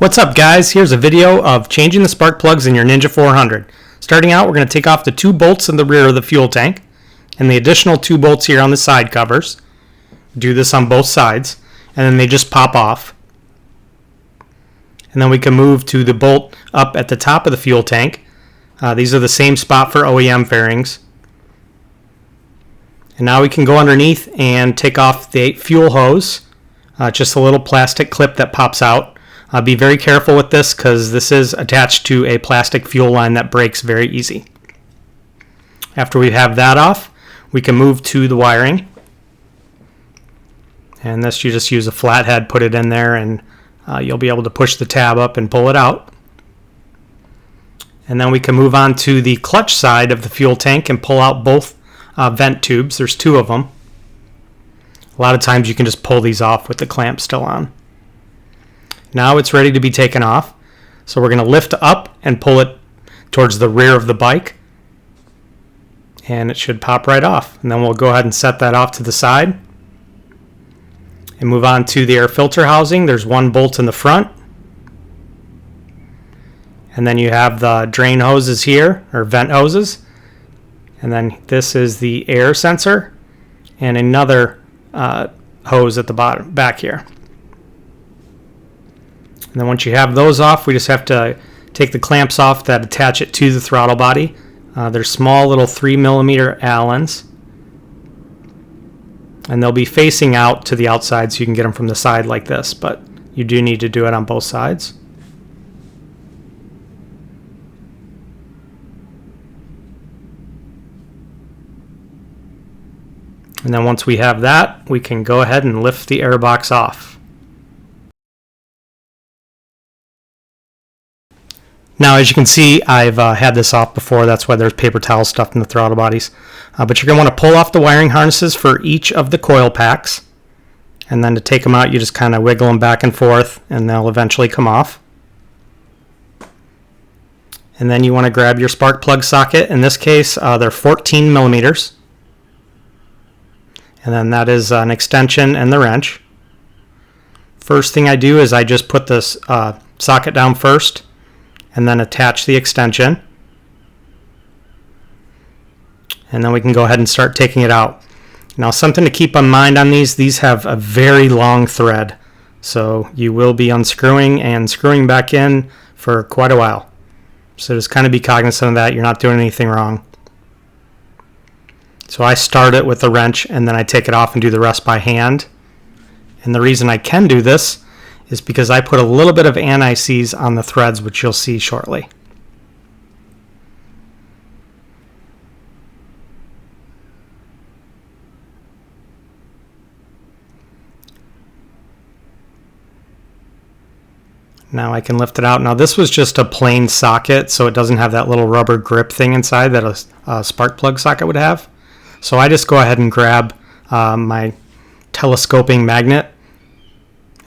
What's up guys, here's a video of changing the spark plugs in your Ninja 400. Starting out, we're going to take off the 2 bolts in the rear of the fuel tank and the additional 2 bolts here on the side covers. Do this on both sides and then they just pop off. And then we can move to the bolt up at the top of the fuel tank. These are the same spot for OEM fairings. And now we can go underneath and take off the fuel hose. Just a little plastic clip that pops out. Be very careful with this because this is attached to a plastic fuel line that breaks very easy. After we have that off, we can move to the wiring. And this, you just use a flathead, put it in there, and you'll be able to push the tab up and pull it out. And then we can move on to the clutch side of the fuel tank and pull out both vent tubes. There's 2 of them. A lot of times you can just pull these off with the clamp still on. Now it's ready to be taken off. So we're going to lift up and pull it towards the rear of the bike. And it should pop right off. And then we'll go ahead and set that off to the side. And move on to the air filter housing. There's 1 bolt in the front. And then you have the drain hoses here, or vent hoses. And then this is the air sensor. And another hose at the bottom, back here. And then once you have those off, we just have to take the clamps off that attach it to the throttle body. They're small little 3mm Allens. And they'll be facing out to the outside so you can get them from the side like this, but you do need to do it on both sides. And then once we have that, we can go ahead and lift the air box off. Now, as you can see, I've had this off before. That's why there's paper towels stuffed in the throttle bodies. But you're going to want to pull off the wiring harnesses for each of the coil packs. And then to take them out, you just kind of wiggle them back and forth, and they'll eventually come off. And then you want to grab your spark plug socket. In this case, they're 14mm. And then that is an extension and the wrench. First thing I do is I just put this socket down first, and then attach the extension. And then we can go ahead and start taking it out. Now, something to keep in mind on these have a very long thread. So you will be unscrewing and screwing back in for quite a while. So just kind of be cognizant of that. You're not doing anything wrong. So I start it with the wrench and then I take it off and do the rest by hand. And the reason I can do this is because I put a little bit of anti-seize on the threads, which you'll see shortly. Now I can lift it out. Now this was just a plain socket, so it doesn't have that little rubber grip thing inside that a spark plug socket would have. So I just go ahead and grab my telescoping magnet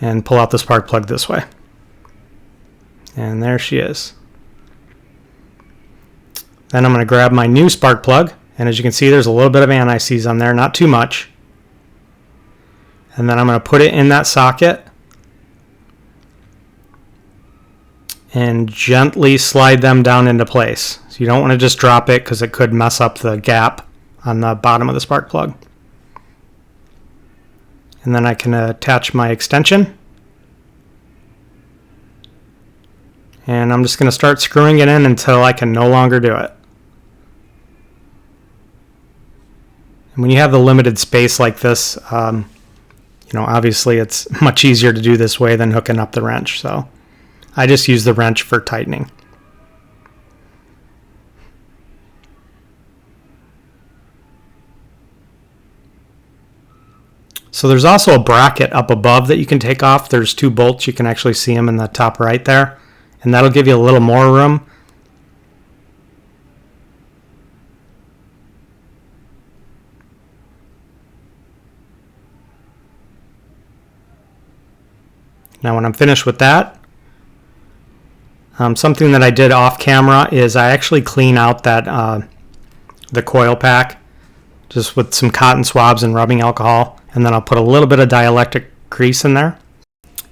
and pull out the spark plug this way. And there she is. Then I'm going to grab my new spark plug, and as you can see, there's a little bit of anti-seize on there, not too much. And then I'm going to put it in that socket and gently slide them down into place. So you don't want to just drop it because it could mess up the gap on the bottom of the spark plug. And then I can attach my extension. And I'm just going to start screwing it in until I can no longer do it. And when you have the limited space like this, obviously it's much easier to do this way than hooking up the wrench. So I just use the wrench for tightening. So there's also a bracket up above that you can take off. There's 2 bolts. You can actually see them in the top right there. And that'll give you a little more room. Now when I'm finished with that, something that I did off camera is I actually clean out that the coil pack just with some cotton swabs and rubbing alcohol. And then I'll put a little bit of dielectric grease in there.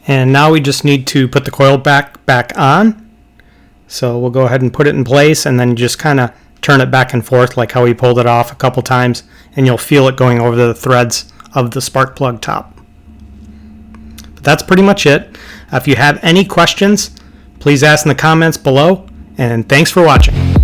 And now we just need to put the coil back on. So we'll go ahead and put it in place, and then just kind of turn it back and forth like how we pulled it off a couple times, and you'll feel it going over the threads of the spark plug top. But that's pretty much it. If you have any questions, please ask in the comments below, and thanks for watching.